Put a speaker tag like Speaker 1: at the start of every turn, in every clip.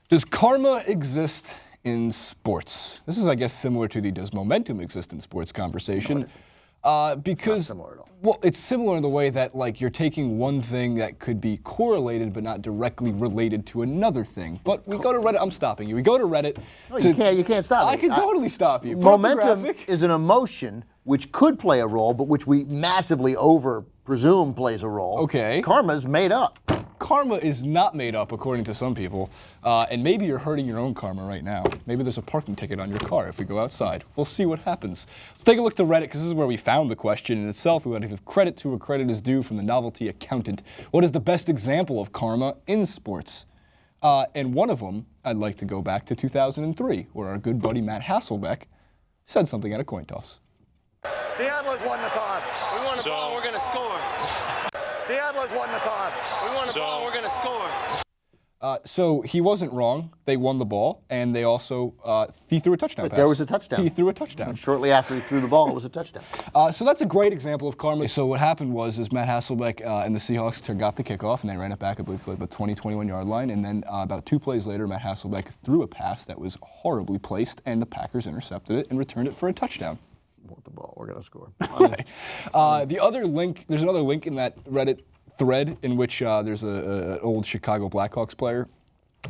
Speaker 1: Does karma exist in sports? This is, I guess, similar to the does momentum exist in sports conversation. Because,
Speaker 2: it's not similar at all.
Speaker 1: Well, it's similar in the way that, like, you're taking one thing that could be correlated but not directly related to another thing. But we go to Reddit. I'm stopping you. We go to Reddit.
Speaker 2: No, you can't stop me.
Speaker 1: I can totally stop you. Put up the
Speaker 2: Momentum
Speaker 1: graphic.
Speaker 2: is an emotion which could play a role, but which we massively over-presume plays a role.
Speaker 1: Okay.
Speaker 2: Karma's made up.
Speaker 1: Karma is not made up, according to some people. And maybe you're hurting your own karma right now. Maybe there's a parking ticket on your car if we go outside. We'll see what happens. Let's take a look to Reddit, because this is where we found the question in itself. We want to give credit to where credit is due from the novelty accountant. What is the best example of karma in sports? And one of them, I'd like to go back to 2003, where our good buddy Matt Hasselbeck said something at a coin toss.
Speaker 3: Athelets won the toss.
Speaker 4: We want the ball, we're going to score.
Speaker 3: Athelets won the toss.
Speaker 4: We want the ball, we're going to score.
Speaker 1: So he wasn't wrong. They won the ball, and they also he threw a touchdown pass.
Speaker 2: There was a touchdown.
Speaker 1: He threw a touchdown.
Speaker 2: And shortly after he threw the ball, it was a touchdown.
Speaker 1: So that's a great example of karma. So what happened was Matt Hasselbeck and the Seahawks got the kickoff, and they ran it back, I believe, to like the 20, 21-yard line. And then about 2 plays later, Matt Hasselbeck threw a pass that was horribly placed, and the Packers intercepted it and returned it for a touchdown.
Speaker 2: Want the ball, we're going to score.
Speaker 1: Right. The other link, there's another link in that Reddit thread in which there's an old Chicago Blackhawks player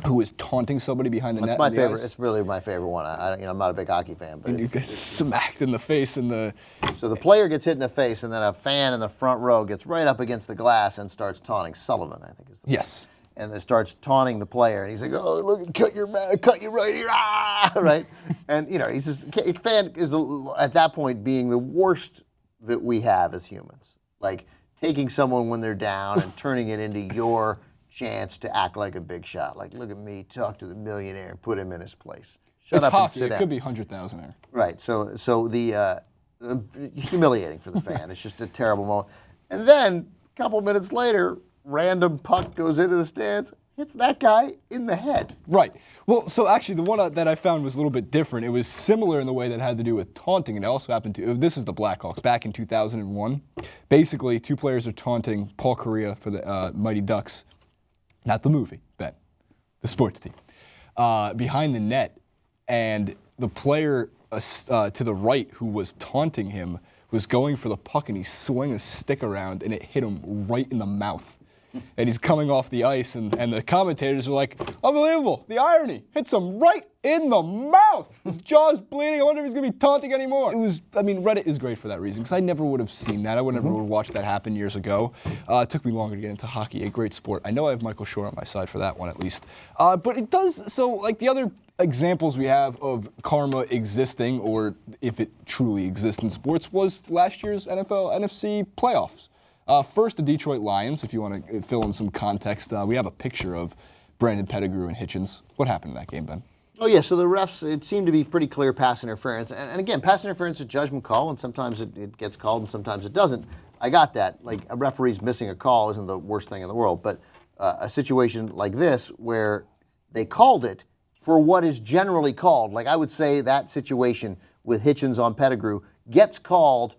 Speaker 1: who is taunting somebody behind the net.
Speaker 2: That's my favorite. It's really my favorite one. I'm not a big hockey fan, but
Speaker 1: And you get smacked in the face in the.
Speaker 2: So the player gets hit in the face, and then a fan in the front row gets right up against the glass and starts taunting Sullivan, I think is the
Speaker 1: Yes.
Speaker 2: and then starts taunting the player, and he's like, "Oh, look, cut you right here, ah!" Right? And he's just fan is at that point being the worst that we have as humans, like taking someone when they're down and turning it into your chance to act like a big shot. Like, look at me, talk to the millionaire, and put him in his place. Shut
Speaker 1: It's
Speaker 2: up
Speaker 1: hockey.
Speaker 2: and sit
Speaker 1: It
Speaker 2: down.
Speaker 1: could be 100,000 there.
Speaker 2: Right. So the humiliating for the fan. It's just a terrible moment. And then a couple minutes later, random puck goes into the stands, hits that guy in the head.
Speaker 1: Right. Well, so actually, the one that I found was a little bit different. It was similar in the way that had to do with taunting, and it also happened to. This is the Blackhawks back in 2001. Basically, 2 players are taunting Paul Correa for the Mighty Ducks, not the movie, Ben, the sports team, behind the net, and the player to the right who was taunting him was going for the puck, and he swung his stick around, and it hit him right in the mouth. And he's coming off the ice, and the commentators are like, unbelievable, the irony, hits him right in the mouth. His jaw's bleeding, I wonder if he's going to be taunting anymore. Reddit is great for that reason, because I never would have seen that. I would never have watched that happen years ago. It took me longer to get into hockey, a great sport. I know I have Michael Shore on my side for that one, at least. But it does, so like the other examples we have of karma existing, or if it truly exists in sports, was last year's NFL NFC Playoffs. First, the Detroit Lions, if you want to fill in some context. We have a picture of Brandon Pettigrew and Hitchens. What happened in that game, Ben?
Speaker 2: Oh, yeah, so the refs, it seemed to be pretty clear pass interference. And again, pass interference is a judgment call, and sometimes it gets called and sometimes it doesn't. I got that. Like, a referee's missing a call isn't the worst thing in the world. But a situation like this where they called it for what is generally called, like I would say that situation with Hitchens on Pettigrew gets called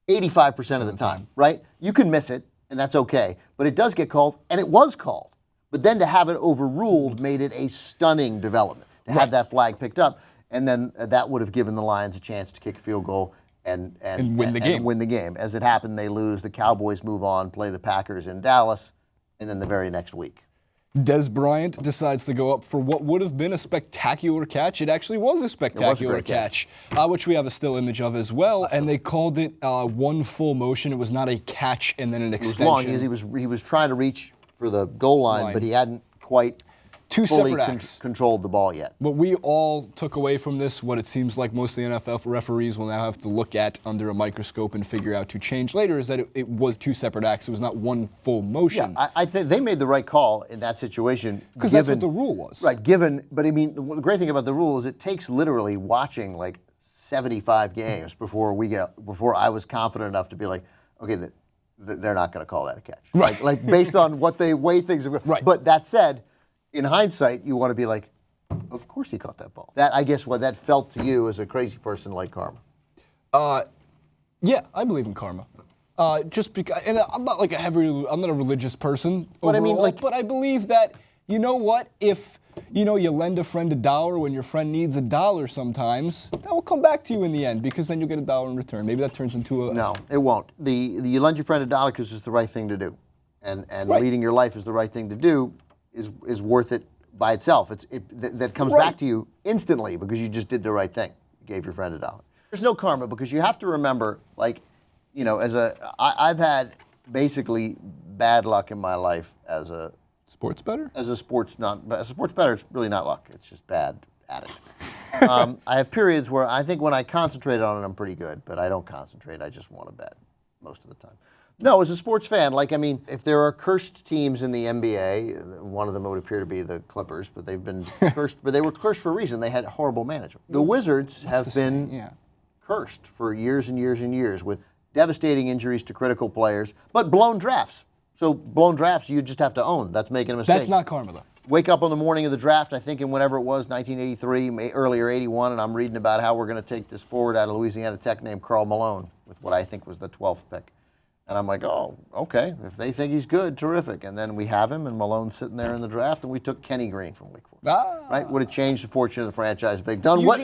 Speaker 2: 85% of the time, right? You can miss it, and that's okay. But it does get called, and it was called. But then to have it overruled made it a stunning development, to have that flag picked up. And then that would have given the Lions a chance to kick a field goal and
Speaker 1: win the game.
Speaker 2: As it happened, they lose. The Cowboys move on, play the Packers in Dallas, and then the very next week.
Speaker 1: Des Bryant decides to go up for what would have been a spectacular catch. It actually was a spectacular
Speaker 2: great catch.
Speaker 1: Which we have a still image of as well. And they called it one full motion. It was not a catch and then an extension.
Speaker 2: It was long. He was trying to reach for the goal line, but he hadn't quite fully controlled the ball yet.
Speaker 1: What we all took away from this, what it seems like most of the NFL referees will now have to look at under a microscope and figure out to change later, is that it was 2 separate acts. It was not one full motion.
Speaker 2: Yeah, I think they made the right call in that situation.
Speaker 1: Because that's what the rule was.
Speaker 2: Right, but I mean, the great thing about the rule is it takes literally watching like 75 games before I was confident enough to be like, okay, they're not going to call that a catch.
Speaker 1: Right.
Speaker 2: Like based on what they way things are.
Speaker 1: Right.
Speaker 2: But that said, in hindsight, you want to be like, of course he caught that ball. That, I guess, what that felt to you as a crazy person like karma.
Speaker 1: Yeah, I believe in karma. Just because, and I'm not like I'm not a religious person overall,
Speaker 2: But I mean,
Speaker 1: but I believe that, you know what, if you lend a friend $1 when your friend needs $1 sometimes, that will come back to you in the end because then you'll get $1 in return. Maybe that turns into a...
Speaker 2: No, it won't. You lend your friend $1 because it's the right thing to do. And
Speaker 1: Right.
Speaker 2: leading your life is the right thing to do is worth it by itself. That comes
Speaker 1: Right.
Speaker 2: back to you instantly because you just did the right thing. You gave your friend $1. There's no karma because you have to remember, I've had basically bad luck in my life as a
Speaker 1: Sports better?
Speaker 2: as a sports bettor. It's really not luck. It's just bad at it. I have periods where I think when I concentrate on it, I'm pretty good, but I don't concentrate. I just want to bet most of the time. No, as a sports fan, if there are cursed teams in the NBA, one of them would appear to be the Clippers, but they've been cursed. But they were cursed for a reason. They had horrible management. The Wizards have been cursed for years and years and years with devastating injuries to critical players, but blown drafts. So blown drafts, you just have to own. That's making a mistake.
Speaker 1: That's not karma, though.
Speaker 2: Wake up on the morning of the draft, I think in whenever it was, 1983, earlier 81, and I'm reading about how we're going to take this forward out of Louisiana Tech named Karl Malone with what I think was the 12th pick. And I'm like, oh, okay, if they think he's good, terrific. And then we have him, and Malone's sitting there in the draft, and we took Kenny Green from Wake Forest. Right? Would have changed the fortune of the franchise if they'd done what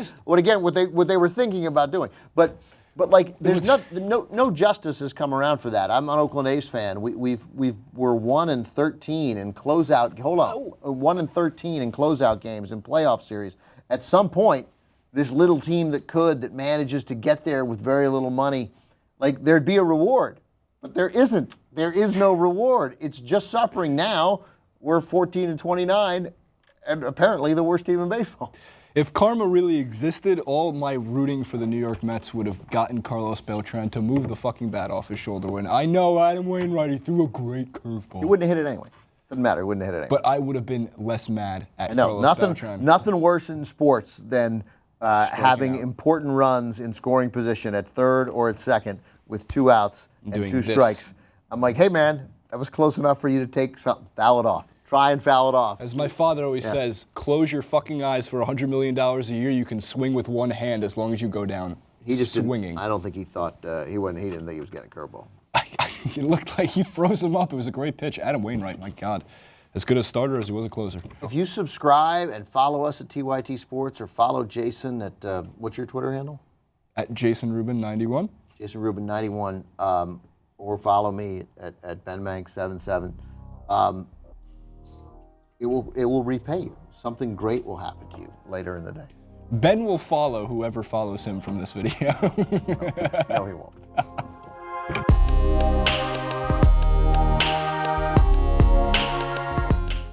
Speaker 2: they were thinking about doing. But there's no justice has come around for that. I'm an Oakland A's fan. We're 1-13 in closeout. Hold on, 1-13 in closeout games in playoff series. At some point, this little team that manages to get there with very little money, there'd be a reward, but there isn't. There is no reward. It's just suffering. Now we're 14-29, and apparently the worst team in baseball.
Speaker 1: If karma really existed, all my rooting for the New York Mets would have gotten Carlos Beltran to move the fucking bat off his shoulder when I know Adam Wainwright, he threw a great curveball.
Speaker 2: He wouldn't have hit it anyway. Doesn't matter. He wouldn't have hit it anyway.
Speaker 1: But I would have been less mad at
Speaker 2: Carlos Beltran. Nothing worse in sports than having important runs in scoring position at third or at second with 2 outs and 2 strikes. I'm like, hey, man, that was close enough for you to take something. Foul it off. Try and foul it off.
Speaker 1: As my father always says, close your fucking eyes. For $100 million a year, you can swing with one hand as long as you go down
Speaker 2: he just
Speaker 1: swinging.
Speaker 2: I don't think he thought, he didn't think he was getting a curveball.
Speaker 1: It looked like he froze him up. It was a great pitch. Adam Wainwright, my God. As good a starter as he was a closer.
Speaker 2: If you subscribe and follow us at TYT Sports or follow Jason at, what's your Twitter handle?
Speaker 1: At JasonRubin91.
Speaker 2: JasonRubin91. Or follow me at BenMank77. It will repay you. Something great will happen to you later in the day.
Speaker 1: Ben will follow whoever follows him from this video.
Speaker 2: No, he won't.